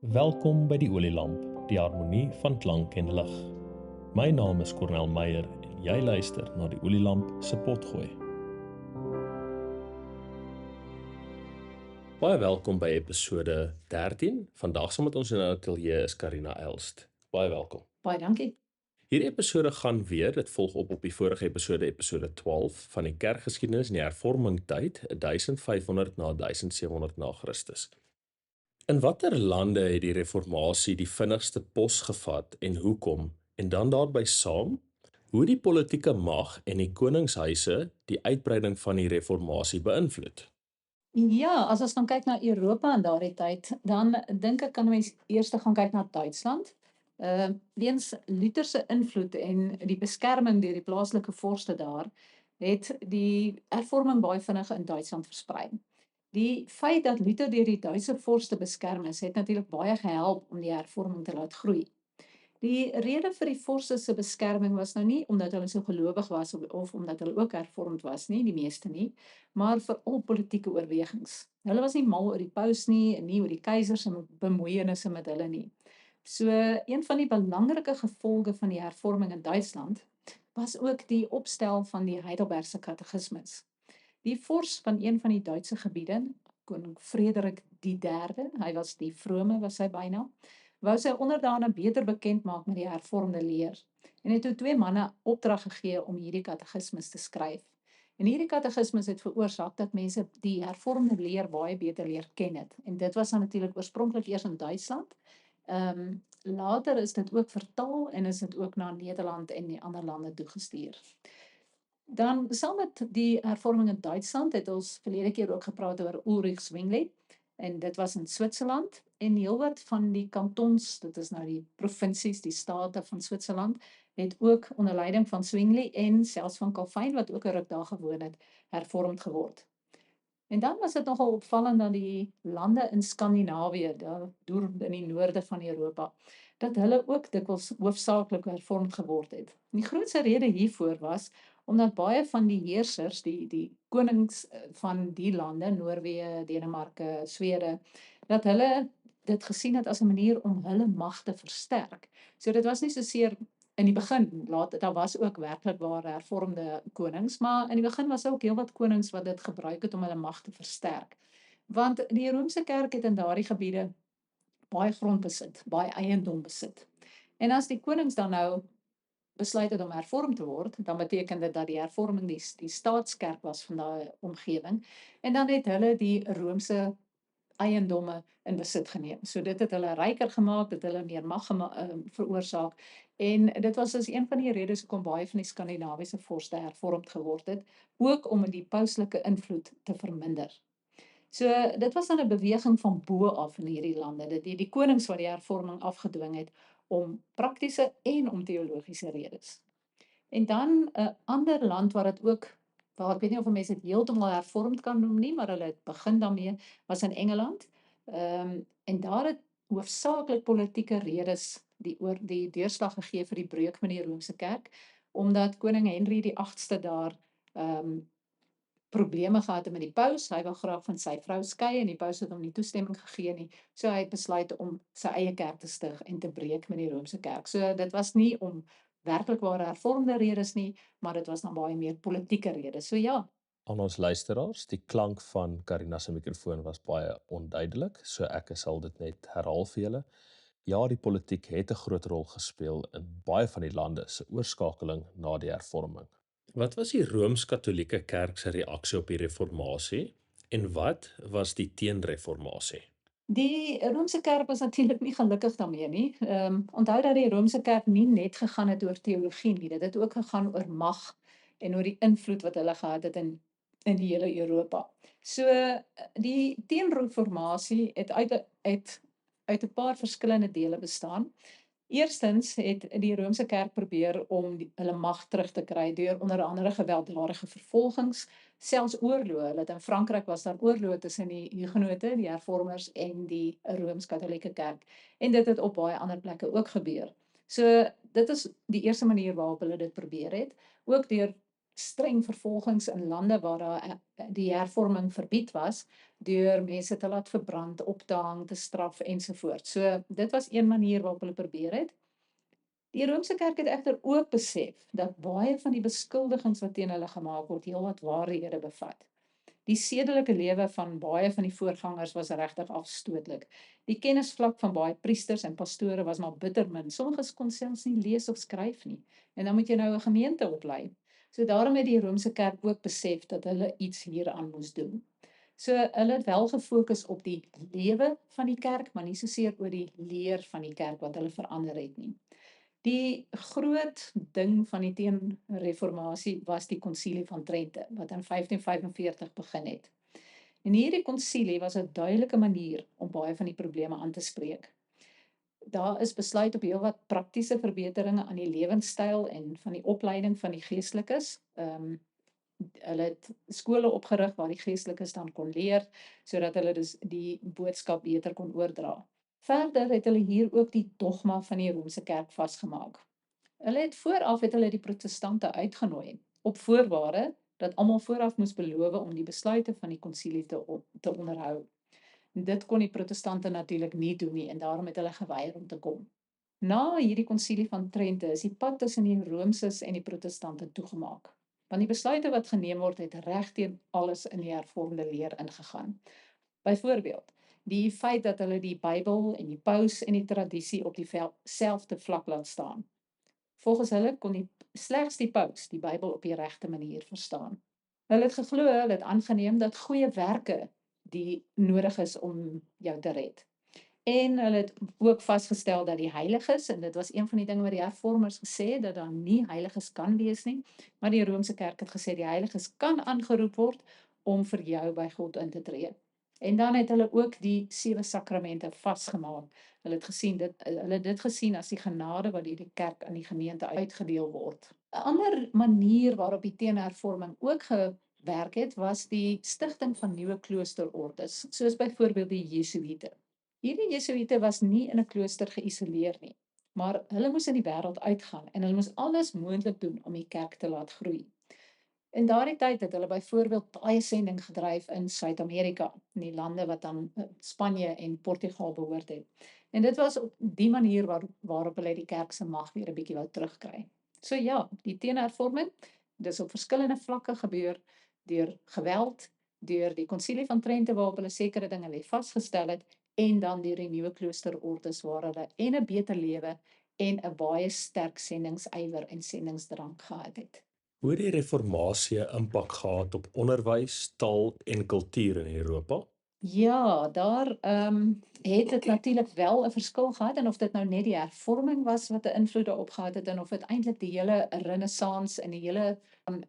Welkom by die Olielamp, die harmonie van klank en lig. My naam is Cornel Meyer en jy luister na die Olielamp se potgooi. Baie welkom by episode 13. Vandag saam met ons in die ateljee is Karina Elst. Baie welkom. Baie dankie. Hierdie episode gaan weer, dit volg op die vorige episode 12 van die kerkgeskiedenis in die hervorming tyd, 1500 na 1700 na Christus. In watter lande het die reformatie die vinnigste pos gevat en hoekom, en dan daarbey saam, hoe die politieke mag en die koningshuise die uitbreiding van die reformatie beïnvloed? Ja, as ons gaan kyk na Europa in daardie tyd, dan dink ek kan mens eers gaan kyk na Duitsland. Weens Luther se invloed en die beskerming deur die plaaslike vorste daar, het die hervorming baie vinnig in Duitsland versprei. Die feit dat Luther deur die Duitse vorste beskerm is, het natuurlik baie gehelp om die hervorming te laat groei. Die rede vir die vorste se beskerming was nou nie omdat hulle so gelowig was of omdat hulle ook hervormd was nie, die meeste nie, maar veral politieke oorwegings. Hulle was nie mal oor die paus nie en nie oor die keiser se bemoeienisse met hulle nie. So een van die belangrike gevolge van die hervorming in Duitsland was ook die opstel van die Heidelbergse katekismes. Die vors van een van die Duitse gebiede, koning Frederik die derde, hy was die vrome was sy bynaam, wou sy onderdane beter bekend maak met die hervormde leer en het toe 2 manne opdrag gegee om hierdie katekismes te skryf. En hierdie katekismes het veroorsaak dat mense die hervormde leer baie beter leer ken het. En dit was dan natuurlik oorspronklik eers in Duitsland. Later is dit ook vertaal en is dit ook na Nederland en die ander lande toegestuur. Dan saam met die hervorming in Duitsland het ons verlede keer ook gepraat oor Ulrich Zwingli en dit was in Switserland en heelwat van die kantons, dit is nou die provinsies, die state van Switserland, het ook onder leiding van Zwingli en selfs van Calvin wat ook 'n ruk daar gewoon het, hervormd geword. En dan was dit nogal opvallend dat die lande in Skandinawië, daar deur in die noorde van Europa, dat hulle ook dikwels hoofsaaklik hervormd geword het. En die grootste rede hiervoor was omdat baie van die heersers, die konings van die lande, Noorwe, Denemarke, Swede, dat hulle dit gesien het as 'n manier om hulle mag te versterk. So dit was nie soseer in die begin, daar was ook werklik waar hervormde konings, maar in die begin was daar ook heelwat konings wat dit gebruik het om hulle mag te versterk. Want die Romeinse kerk het in daardie gebiede baie grond besit, baie eiendom besit. En as die konings dan nou besluit het om hervorm te word, dan beteken dit dat die hervorming die staatskerk was van daai omgewing, en dan het hulle die Romeinse eiendomme in besit geneem. So dit het hulle ryker gemaak, dit hulle meer mag veroorsaak en dit was dus een van die redes hoekom baie van die Skandinawiese vorste hervormd geword het, ook om die pauslike invloed te verminder. So dit was dan 'n beweging van bo af in hierdie lande, dit die konings wat die hervorming afgedwing het om praktiese en om teologiese redes. En dan 'n ander land waar dit ook, wel ek weet nie of mense dit heeltemal hervormd kan noem nie, maar hulle het begin daarmee, was in Engeland. En daar het hoofsaaklik politieke redes die deurslag gegee vir die breuk met die Romeinse kerk, omdat koning Henry die 8ste daar probleme gehad het met die paus. Hy wou graag van sy vrou skei en die paus het hom nie toestemming gegee nie. So hy het besluit om sy eie kerk te stig en te breek met die Romeinse kerk. So dit was nie om werklik ware hervormde redes nie, maar dit was dan baie meer politieke redes. So ja. Aan ons luisteraars, die klank van Karina se mikrofoon was baie onduidelik, so ek sal dit net herhaal vir julle. Ja, die politiek het 'n groot rol gespeel in baie van die lande se oorskakeling na die hervorming. Wat was die Rooms-Katolieke Kerk se reaksie op die reformatie en wat was die teenreformatie? Die Romeinse kerk was natuurlik nie gelukkig daarmee nie. Onthou dat die Romeinse kerk nie net gegaan het oor teologie nie, dit het ook gegaan oor mag en oor die invloed wat hulle gehad het in die hele Europa. So die teenreformasie het uit 'n paar verskillende dele bestaan. Eerstens het die Romeinse kerk probeer om hulle mag terug te kry deur onder andere gewelddadige vervolgings, selfs oorloë. Hulle het in Frankryk was daar oorloë tussen die Hugenote, die hervormers en die Rooms-Katolieke kerk. En dit het op baie ander plekke ook gebeur. So dit is die eerste manier waarop hulle dit probeer het, ook deur streng vervolgings in lande waar daar die hervorming verbied was, deur mense te laat verbrand, op te hang, te straf ensovoorts. So dit was een manier waarop hulle probeer het. Die Romeinse Kerk het egter ook besef dat baie van die beskuldigings wat teen hulle gemaak word, heelwat waarhede bevat. Die sedelike lewe van baie van die voorgangers was regtig afstootlik. Die kennisvlak van baie priesters en pastore was maar bitter min. Sommiges kon selfs nie lees of skryf nie. En dan moet jy nou 'n gemeente oplei. So daarom het die Romeinse Kerk ook besef dat hulle iets hieraan moes doen. So hulle het wel gefokus op die lewe van die kerk, maar nie soseer oor die leer van die kerk wat hulle verander het nie. Die groot ding van die teenreformasie was die konsilie van Trente, wat in 1545 begin het. En hierdie konsilie was 'n duidelike manier om baie van die probleme aan te spreek. Daar is besluit op heelwat praktiese verbeteringe aan die lewenstyl en van die opleiding van die geestelikes. Hulle het skole opgerig waar die geestelikes dan kon leer, sodat hulle dus die boodskap beter kon oordra. Verder het hulle hier ook die dogma van die Romeinse Kerk vasgemaak. Het hulle die protestante uitgenooi, op voorwaarde dat almal vooraf moes beloof om die besluite van die konsilie te onderhou. Dit kon die protestante natuurlik nie doen nie en daarom het hulle geweier om te kom. Na hierdie konsilie van Trente is die pad tussen die Roomses en die protestante toegemaak. Want die besluite wat geneem word het reg teen alles in die hervormde leer ingegaan. Byvoorbeeld, die feit dat hulle die Bybel en die paus en die tradisie op dieselfde vlak laat staan. Volgens hulle kon slegs die paus die Bybel op die regte manier verstaan. Hulle het aangeneem dat goeie werke die nodig is om jou te red. En hulle het ook vasgestel dat die heiliges, en dit was een van die dinge wat die hervormers gesê het, dat daar nie heiliges kan wees nie, maar die Romeinse Kerk het gesê die heiliges kan aangeroep word om vir jou by God in te tree. En dan het hulle ook die 7 sakramente vasgemaak. Hulle het dit gesien as die genade wat deur die kerk aan die gemeente uitgedeel word. 'n Ander manier waarop die teenhervorming ook gewerk het, was die stigting van nuwe kloosterordes, soos byvoorbeeld die Jesuïete. Hierdie Jesuïete was nie in 'n klooster geïsoleer nie, maar hulle moes in die wêreld uitgaan en hulle moes alles moontlik doen om die kerk te laat groei. In daardie tyd het hulle byvoorbeeld baie sending gedryf in Suid-Amerika, in die lande wat aan Spanje en Portugal behoort het. En dit was op die manier waarop hulle die kerk se mag weer 'n bietjie wou terugkry. So ja, die teenhervorming, dis op verskillende vlakke gebeur, deur geweld, deur die konsilie van Trente waarop hulle sekere dinge weer vasgestel het, en dan deur die nuwe kloosterordes waar hulle en 'n beter lewe en 'n baie sterk sendingsywer en sendingsdrang gehad het. Hoe het die reformatie 'n impak gehad op onderwys, taal en kultuur in Europa? Ja, daar het dit natuurlik wel 'n verskil gehad en of dit nou net die hervorming was wat 'n invloed daarop gehad het en of dit eintlik die hele renessans en die hele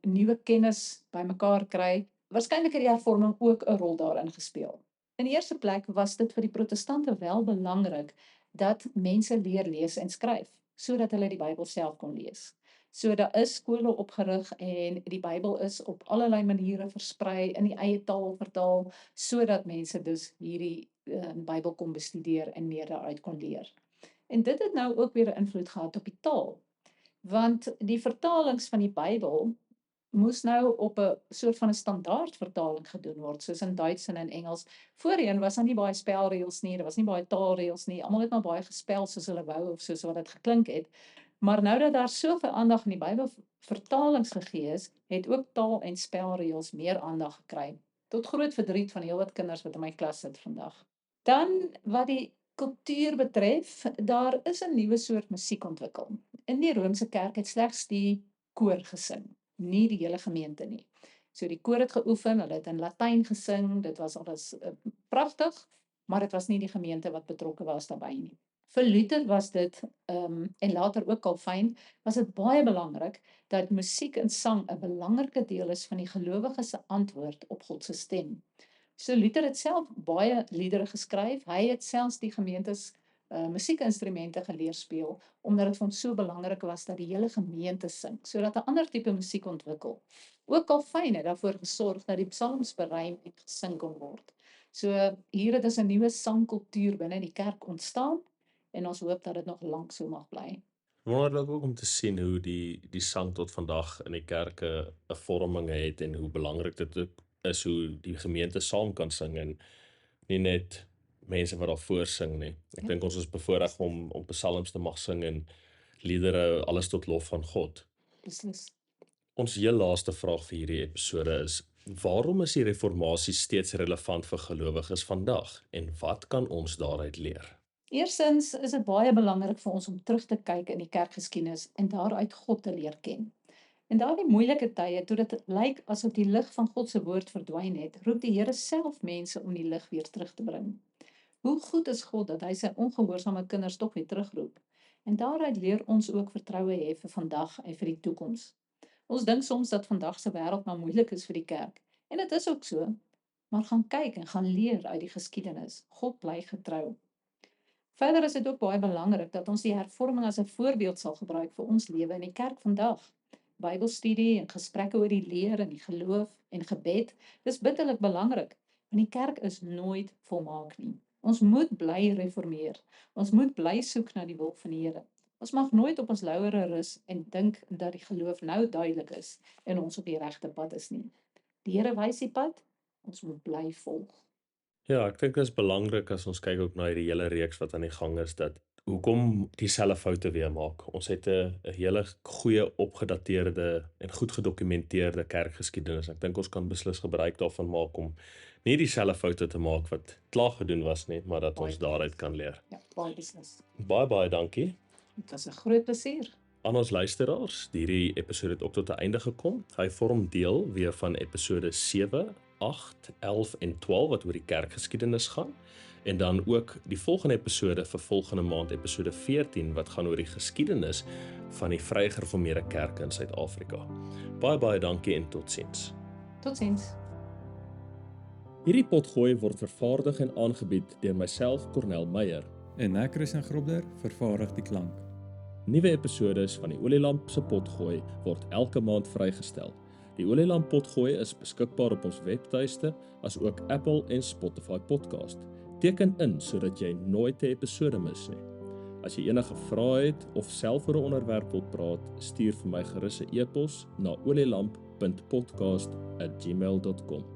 nuwe kennis bymekaar kry. Waarskynlik het die hervorming ook 'n rol daarin gespeel. In die eerste plek was dit vir die protestante wel belangrik dat mense leer lees en skryf, sodat hulle die Bybel self kon lees. So daar is skole opgerig en die Bybel is op allerlei maniere versprei in die eie taal vertaal, sodat mense dus hierdie Bybel kon bestudeer en meer daaruit kon leer. En dit het nou ook weer 'n invloed gehad op die taal, want die vertalings van die Bybel moes nou op 'n soort van 'n standaard vertaling gedoen word, soos in Duits en in Engels. Voorheen was daar nie baie spelreëls nie, daar was nie baie taalreëls nie, almal het maar baie gespel soos hulle wou of soos wat dit geklink het. Maar nou dat daar soveel aandag aan die Bybelvertalings gegee is, het ook taal en spelreëls meer aandag gekry. Tot groot verdriet van heelwat kinders wat in my klas sit vandag. Dan wat die kultuur betref, daar is 'n nuwe soort musiek ontwikkel. In die Romeinse Kerk het slegs die koor gesing, nie die hele gemeente nie. So die koor het geoefen, hulle het in Latyn gesing, dit was alles pragtig, maar dit was nie die gemeente wat betrokke was daarbey nie. Vir Luther was dit, en later ook Calvin, was dit baie belangrik dat musiek en sang 'n belangrike deel is van die gelowige se antwoord op God se stem. So Luther het self baie liedere geskryf. Hy het selfs die gemeentes musiekinstrumente geleer speel, omdat dit vir hom so belangrik was dat die hele gemeente sing, sodat 'n ander tipe musiek ontwikkel. Ook Calvin het daarvoor gesorg dat die psalms berym en gesing kon word. So hier het dus 'n nuwe sangkultuur binne die kerk ontstaan en ons hoop dat dit nog lank so mag bly. Wonderlik ook om te sien hoe die sang tot vandag in die kerke 'n vorming het en hoe belangrik dit ook is hoe die gemeente saam kan sing en nie net mense wat daarvoor sing nie. Ek Ja, dink ons is bevoorreg om psalms te mag sing en liedere, alles tot lof van God. beslis. Ons heel laaste vraag vir hierdie episode is: waarom is die reformatie steeds relevant vir gelowiges vandag en wat kan ons daaruit leer? Eerstens is dit baie belangrik vir ons om terug te kyk in die kerkgeskiedenis en daaruit God te leer ken. In daardie moeilike tye, toe dit lyk asof die lig van God se woord verdwyn het, roep die Here self mense om die lig weer terug te bring. Hoe goed is God dat hy sy ongehoorsame kinders tog weer terugroep? En daaruit leer ons ook vertroue hê vir vandag en vir die toekoms. Ons dink soms dat vandag se wêreld maar moeilik is vir die kerk. En dit is ook so, maar gaan kyk en gaan leer uit die geskiedenis. God bly getrou. Verder is dit ook baie belangrik dat ons die hervorming as 'n voorbeeld sal gebruik vir ons lewe in die kerk vandag. Bybelstudie en gesprekke oor die leer en die geloof en gebed, dis bitterlik belangrik, want die kerk is nooit volmaak nie. Ons moet bly reformeer. Ons moet bly soek na die wil van die Here. Ons mag nooit op ons lauwere rus en dink dat die geloof nou duidelik is en ons op die regte pad is nie. Die Here wys die pad, ons moet bly volg. Ja, ek dink dit is belangrik as ons kyk ook na hierdie hele reeks wat aan die gang is, dat hoekom dieselfde foute weer maak. Ons het 'n hele goeie opgedateerde en goed gedokumenteerde kerkgeskiedenis. Ek dink ons kan beslis gebruik daarvan maak om nie dieselfde foute te maak wat klaar gedoen was nie, maar dat ons daaruit kan leer. Ja, baie beslis. Baie dankie Dit was 'n groot plesier. aan ons luisteraars. Hierdie episode het ook tot 'n einde gekom. Hy vorm deel weer van episode 7, 8, 11 en 12 wat oor die kerkgeskiedenis gaan. En dan ook die volgende episode vir volgende maand, episode 14, wat gaan oor die geskiedenis van die Vrygereformeerde Kerk in Suid-Afrika. Baie dankie en totsiens. Totsiens. Hierdie potgooi word vervaardig en aangebied deur myself, Cornel Meyer. En ek, Christian Grobler, vervaardig die klank. Nuwe episodes van die Olielamp se potgooi word elke maand vrygestel. Die Olielamp potgooi is beskikbaar op ons webtuiste, as ook Apple en Spotify podcast. Teken in sodat jy nooit 'n episode mis nie. As jy enige vrae het of self oor 'n onderwerp wil praat, stuur vir my gerus 'n e-pos na olielamp.podcast@gmail.com.